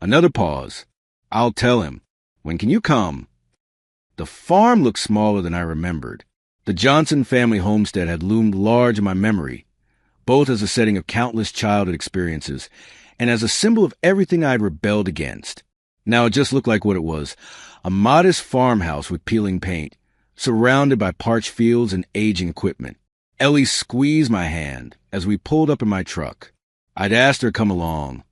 [SPEAKER 1] Another pause. I'll tell him. When can you come? The farm looked smaller than I remembered. The Johnson family homestead had loomed large in my memory, both as a setting of countless childhood experiences and as a symbol of everything I had rebelled against. Now it just looked like what it was, a modest farmhouse with peeling paint, surrounded by parched fields and aging equipment. Ellie squeezed my hand as we pulled up in my truck. I'd asked her to come along,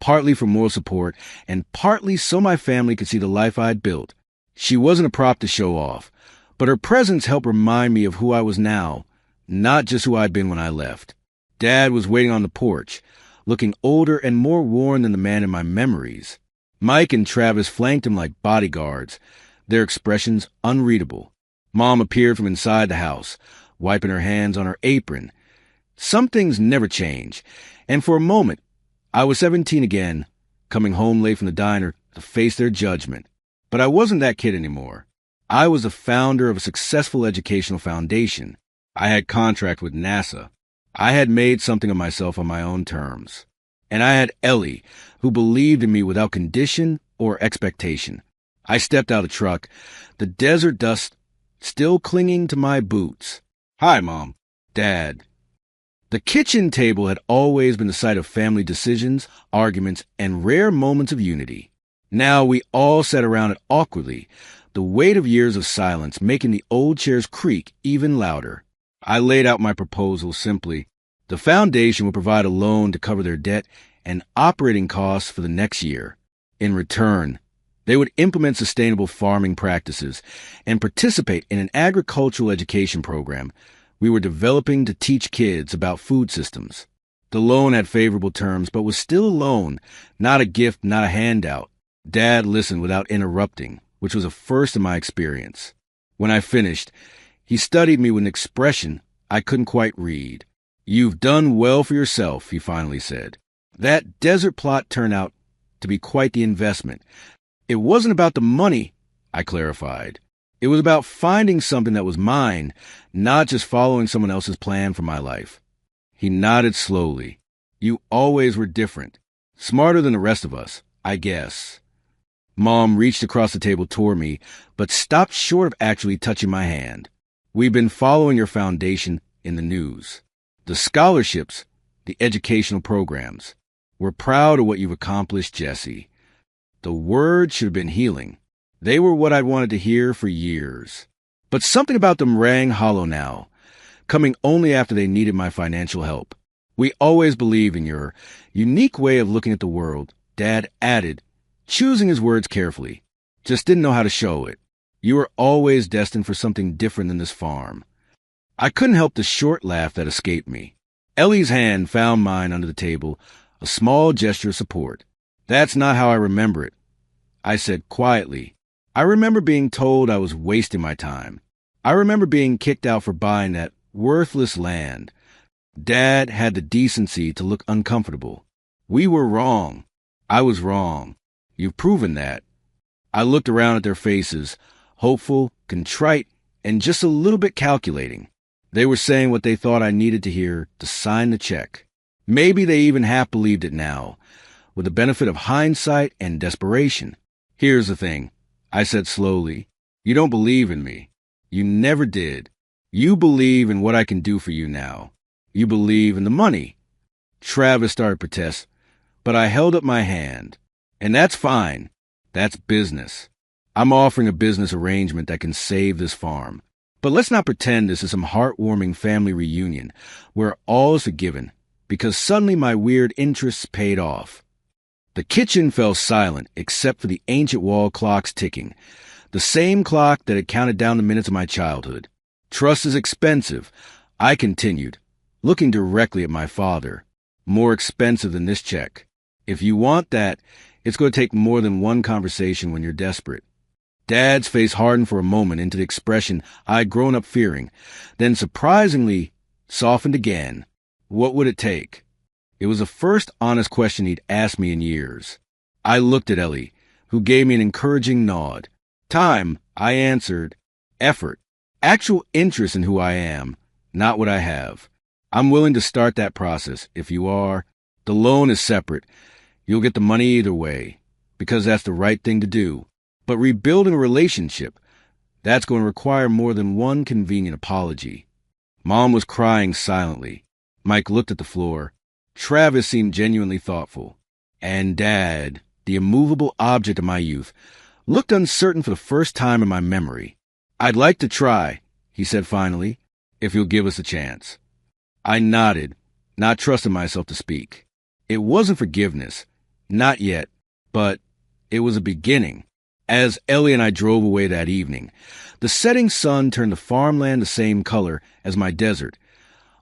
[SPEAKER 1] partly for moral support and partly so my family could see the life I'd built. She wasn't a prop to show off, but her presence helped remind me of who I was now, not just who I'd been when I left. Dad was waiting on the porch, looking older and more worn than the man in my memories. Mike and Travis flanked him like bodyguards, their expressions unreadable. Mom appeared from inside the house, wiping her hands on her apron. Some things never change, and for a moment, I was 17 again, coming home late from the diner to face their judgment. But I wasn't that kid anymore. I was the founder of a successful educational foundation. I had contract with NASA. I had made something of myself on my own terms. And I had Ellie, who believed in me without condition or expectation. I stepped out of the truck, the desert dust still clinging to my boots. "Hi, Mom." "Dad." The kitchen table had always been the site of family decisions, arguments, and rare moments of unity. Now we all sat around it awkwardly, the weight of years of silence making the old chairs creak even louder. I laid out my proposal simply. The foundation would provide a loan to cover their debt and operating costs for the next year. In return, they would implement sustainable farming practices and participate in an agricultural education program we were developing to teach kids about food systems. The loan had favorable terms, but was still a loan, not a gift, not a handout. Dad listened without interrupting, which was a first in my experience. When I finished, he studied me with an expression I couldn't quite read. "You've done well for yourself," he finally said. That desert plot turned out to be quite the investment. It wasn't about the money, I clarified. It was about finding something that was mine, not just following someone else's plan for my life. He nodded slowly. "You always were different. Smarter than the rest of us, I guess." Mom reached across the table toward me, but stopped short of actually touching my hand. "We've been following your foundation in the news. The scholarships, the educational programs. We're proud of what you've accomplished, Jesse." The words should have been healing. They were what I'd wanted to hear for years. But something about them rang hollow now, coming only after they needed my financial help. "We always believed in your unique way of looking at the world," Dad added, choosing his words carefully. "Just didn't know how to show it. You were always destined for something different than this farm." I couldn't help the short laugh that escaped me. Ellie's hand found mine under the table, a small gesture of support. "That's not how I remember it," I said quietly. "I remember being told I was wasting my time. I remember being kicked out for buying that worthless land." Dad had the decency to look uncomfortable. "We were wrong. I was wrong. You've proven that." I looked around at their faces, hopeful, contrite, and just a little bit calculating. They were saying what they thought I needed to hear to sign the check. Maybe they even half believed it now, with the benefit of hindsight and desperation. "Here's the thing," I said slowly. "You don't believe in me. You never did. You believe in what I can do for you now. You believe in the money." Travis started to protest, but I held up my hand. "And that's fine. That's business. I'm offering a business arrangement that can save this farm. But let's not pretend this is some heartwarming family reunion where all is forgiven, because suddenly my weird interests paid off." The kitchen fell silent except for the ancient wall clocks ticking, the same clock that had counted down the minutes of my childhood. "Trust is expensive," I continued, looking directly at my father. "More expensive than this check. If you want that, it's going to take more than one conversation when you're desperate." Dad's face hardened for a moment into the expression I'd grown up fearing, then surprisingly softened again. What would it take? It was the first honest question he'd asked me in years. I looked at Ellie, who gave me an encouraging nod. "Time," I answered. "Effort. Actual interest in who I am, not what I have. I'm willing to start that process, if you are. The loan is separate. You'll get the money either way, because that's the right thing to do. But rebuilding a relationship, that's going to require more than one convenient apology." Mom was crying silently. Mike looked at the floor. Travis seemed genuinely thoughtful. And Dad, the immovable object of my youth, looked uncertain for the first time in my memory. "I'd like to try," he said finally, "if you'll give us a chance." I nodded, not trusting myself to speak. It wasn't forgiveness, not yet, but it was a beginning. As Ellie and I drove away that evening, the setting sun turned the farmland the same color as my desert,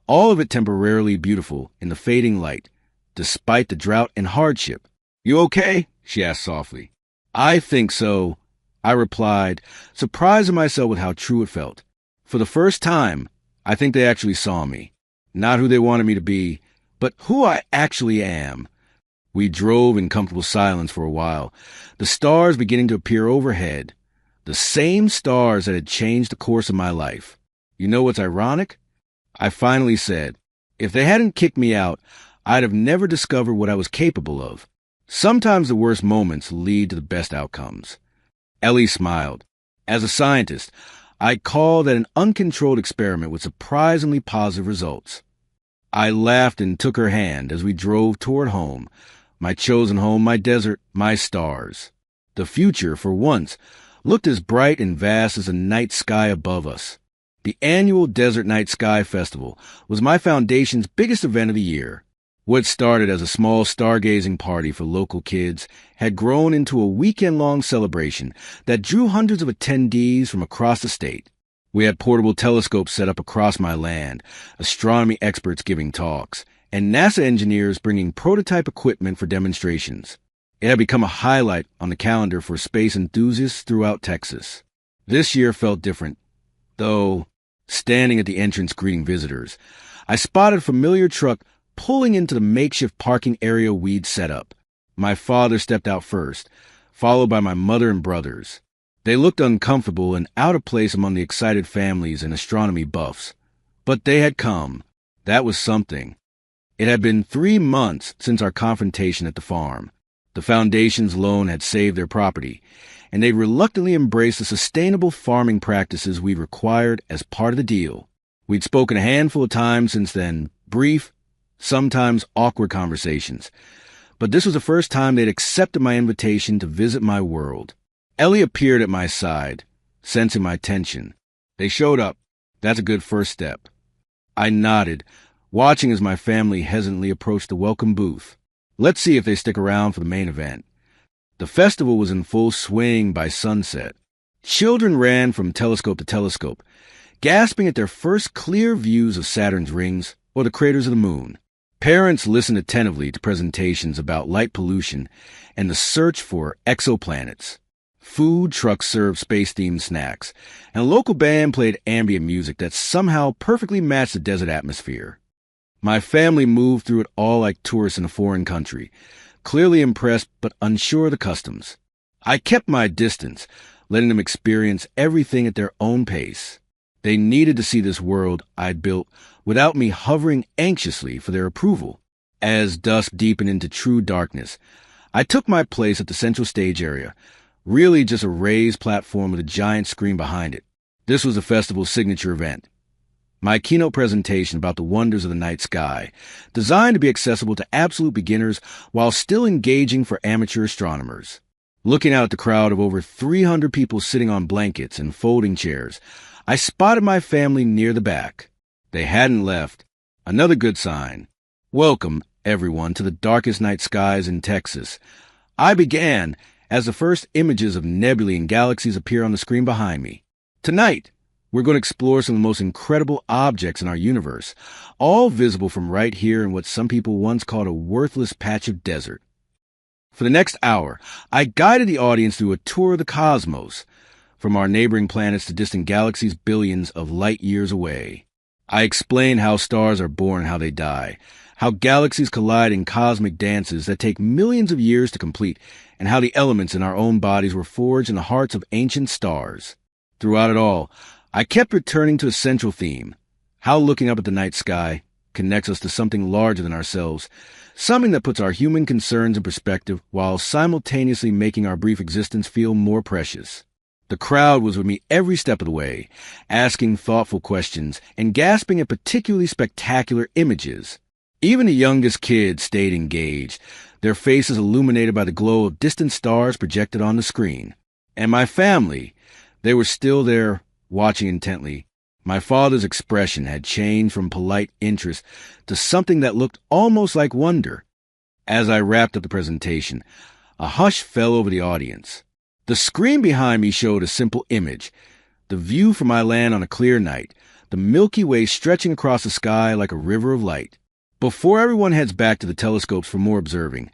[SPEAKER 1] all of it temporarily beautiful in the fading light, despite the drought and hardship. "You okay?" she asked softly. "I think so," I replied, surprising myself with how true it felt. For the first time, I think they actually saw me. Not who they wanted me to be, but who I actually am. We drove in comfortable silence for a while, the stars beginning to appear overhead, the same stars that had changed the course of my life. You know what's ironic? I finally said, if they hadn't kicked me out, I'd have never discovered what I was capable of. Sometimes the worst moments lead to the best outcomes. Ellie smiled. As a scientist, I call that an uncontrolled experiment with surprisingly positive results. I laughed and took her hand as we drove toward home, my chosen home, my desert, my stars. The future, for once, looked as bright and vast as the night sky above us. The annual Desert Night Sky Festival was my foundation's biggest event of the year. What started as a small stargazing party for local kids had grown into a weekend-long celebration that drew hundreds of attendees from across the state. We had portable telescopes set up across my land, astronomy experts giving talks, and NASA engineers bringing prototype equipment for demonstrations. It had become a highlight on the calendar for space enthusiasts throughout Texas. This year felt different, though. Standing at the entrance greeting visitors, I spotted a familiar truck pulling into the makeshift parking area we'd set up. My father stepped out first, followed by my mother and brothers. They looked uncomfortable and out of place among the excited families and astronomy buffs. But they had come. That was something. It had been 3 months since our confrontation at the farm. The Foundation's loan had saved their property, and they'd reluctantly embraced the sustainable farming practices we'd required as part of the deal. We'd spoken a handful of times since then, brief, sometimes awkward conversations. But this was the first time they'd accepted my invitation to visit my world. Ellie appeared at my side, sensing my tension. They showed up. That's a good first step. I nodded, watching as my family hesitantly approached the welcome booth. Let's see if they stick around for the main event. The festival was in full swing by sunset. Children ran from telescope to telescope, gasping at their first clear views of Saturn's rings or the craters of the moon. Parents listened attentively to presentations about light pollution and the search for exoplanets. Food trucks served space-themed snacks, and a local band played ambient music that somehow perfectly matched the desert atmosphere. My family moved through it all like tourists in a foreign country, clearly impressed but unsure of the customs. I kept my distance, letting them experience everything at their own pace. They needed to see this world I'd built without me hovering anxiously for their approval. As dusk deepened into true darkness, I took my place at the central stage area, really just a raised platform with a giant screen behind it. This was the festival's signature event. My keynote presentation about the wonders of the night sky, designed to be accessible to absolute beginners while still engaging for amateur astronomers. Looking out at the crowd of over 300 people sitting on blankets and folding chairs, I spotted my family near the back. They hadn't left. Another good sign. Welcome, everyone, to the darkest night skies in Texas. I began as the first images of nebulae and galaxies appear on the screen behind me. Tonight, we're going to explore some of the most incredible objects in our universe, all visible from right here in what some people once called a worthless patch of desert. For the next hour, I guided the audience through a tour of the cosmos, from our neighboring planets to distant galaxies billions of light years away. I explained how stars are born and how they die, how galaxies collide in cosmic dances that take millions of years to complete, and how the elements in our own bodies were forged in the hearts of ancient stars. Throughout it all, I kept returning to a central theme, how looking up at the night sky connects us to something larger than ourselves, something that puts our human concerns in perspective while simultaneously making our brief existence feel more precious. The crowd was with me every step of the way, asking thoughtful questions and gasping at particularly spectacular images. Even the youngest kids stayed engaged, their faces illuminated by the glow of distant stars projected on the screen. And my family, they were still there, watching intently. My father's expression had changed from polite interest to something that looked almost like wonder. As I wrapped up the presentation, a hush fell over the audience. The screen behind me showed a simple image, the view from my land on a clear night, the Milky Way stretching across the sky like a river of light. Before everyone heads back to the telescopes for more observing,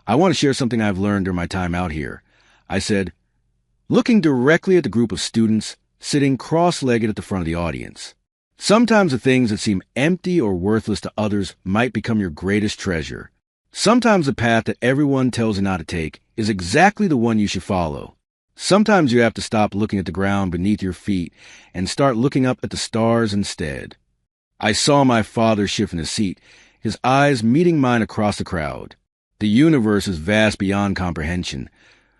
[SPEAKER 1] I want to share something I've learned during my time out here. I said, looking directly at the group of students sitting cross-legged at the front of the audience. Sometimes the things that seem empty or worthless to others might become your greatest treasure. Sometimes the path that everyone tells you not to take is exactly the one you should follow. Sometimes you have to stop looking at the ground beneath your feet and start looking up at the stars instead. I saw my father shift in his seat, his eyes meeting mine across the crowd. The universe is vast beyond comprehension,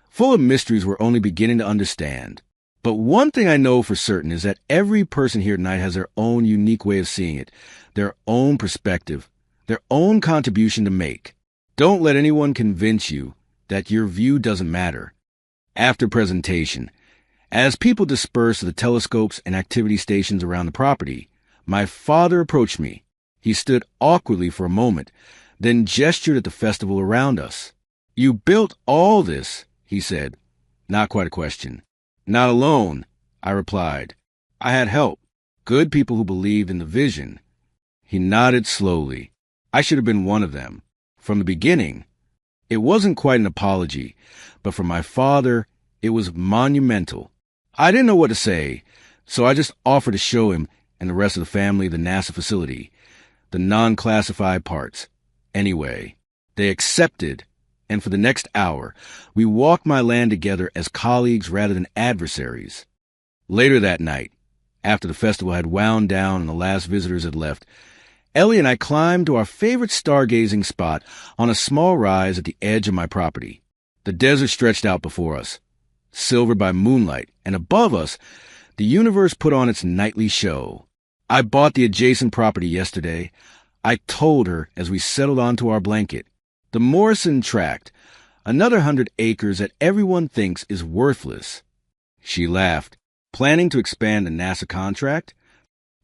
[SPEAKER 1] full of mysteries we're only beginning to understand. But one thing I know for certain is that every person here tonight has their own unique way of seeing it, their own perspective, their own contribution to make. Don't let anyone convince you that your view doesn't matter. After presentation, as people dispersed to the telescopes and activity stations around the property, my father approached me. He stood awkwardly for a moment, then gestured at the festival around us. "You built all this," he said. Not quite a question. "Not alone," I replied. "I had help. Good people who believed in the vision." He nodded slowly. I should have been one of them. From the beginning, it wasn't quite an apology, but for my father, it was monumental. I didn't know what to say, so I just offered to show him and the rest of the family the NASA facility, the non-classified parts. Anyway, they accepted, and for the next hour, we walked my land together as colleagues rather than adversaries. Later that night, after the festival had wound down and the last visitors had left, Ellie and I climbed to our favorite stargazing spot on a small rise at the edge of my property. The desert stretched out before us, silvered by moonlight, and above us, the universe put on its nightly show. I bought the adjacent property yesterday, I told her as we settled onto our blanket. The Morrison Tract, another 100 acres that everyone thinks is worthless. She laughed. Planning to expand the NASA contract?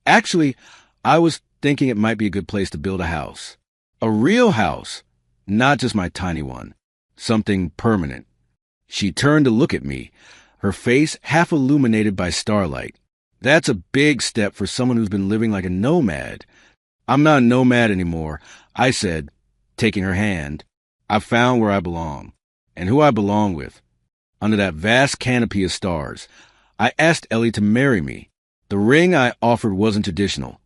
[SPEAKER 1] Actually, I was thinking it might be a good place to build a house. A real house, not just my tiny one. Something permanent. She turned to look at me, her face half illuminated by starlight. That's a big step for someone who's been living like a nomad. "I'm not a nomad anymore," I said, taking her hand. "I've found where I belong, and who I belong with. Under that vast canopy of stars, I asked Ellie to marry me. The ring I offered wasn't traditional.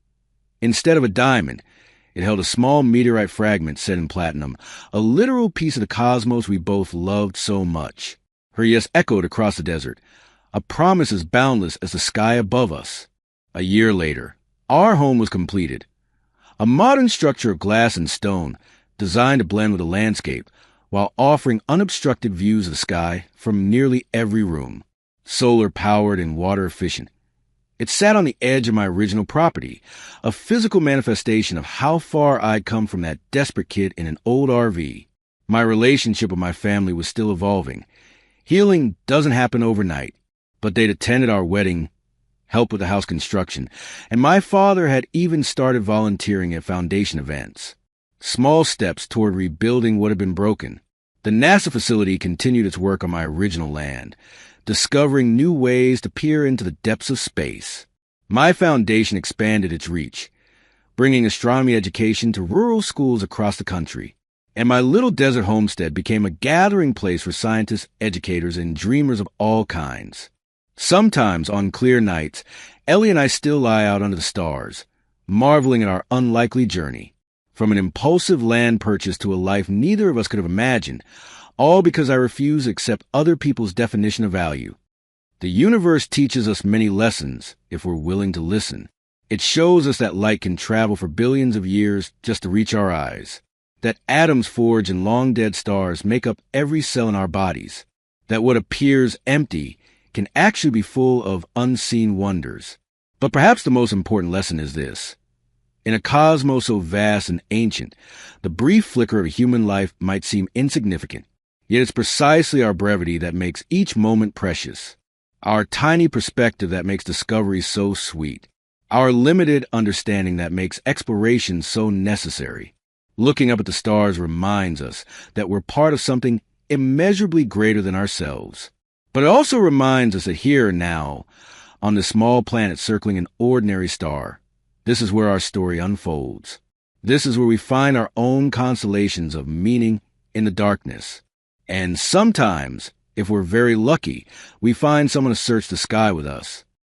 [SPEAKER 1] Instead of a diamond, it held a small meteorite fragment set in platinum, a literal piece of the cosmos we both loved so much. Her yes echoed across the desert, a promise as boundless as the sky above us. A year later, our home was completed. A modern structure of glass and stone, designed to blend with the landscape, while offering unobstructed views of the sky from nearly every room. Solar-powered and water-efficient. It sat on the edge of my original property, a physical manifestation of how far I'd come from that desperate kid in an old RV. My relationship with my family was still evolving. Healing doesn't happen overnight, but they'd attended our wedding, helped with the house construction, and my father had even started volunteering at foundation events. Small steps toward rebuilding what had been broken. The NASA facility continued its work on my original land, discovering new ways to peer into the depths of space. My foundation expanded its reach, bringing astronomy education to rural schools across the country. And my little desert homestead became a gathering place for scientists, educators, and dreamers of all kinds. Sometimes, on clear nights, Ellie and I still lie out under the stars, marveling at our unlikely journey. From an impulsive land purchase to a life neither of us could have imagined, all because I refuse to accept other people's definition of value. The universe teaches us many lessons if we're willing to listen. It shows us that light can travel for billions of years just to reach our eyes, that atoms forged in long-dead stars make up every cell in our bodies, that what appears empty can actually be full of unseen wonders. But perhaps the most important lesson is this. In a cosmos so vast and ancient, the brief flicker of human life might seem insignificant, yet it's precisely our brevity that makes each moment precious, our tiny perspective that makes discovery so sweet, our limited understanding that makes exploration so necessary. Looking up at the stars reminds us that we're part of something immeasurably greater than ourselves. But it also reminds us that here and now, on this small planet circling an ordinary star, this is where our story unfolds. This is where we find our own constellations of meaning in the darkness. And sometimes, if we're very lucky, we find someone to search the sky with us.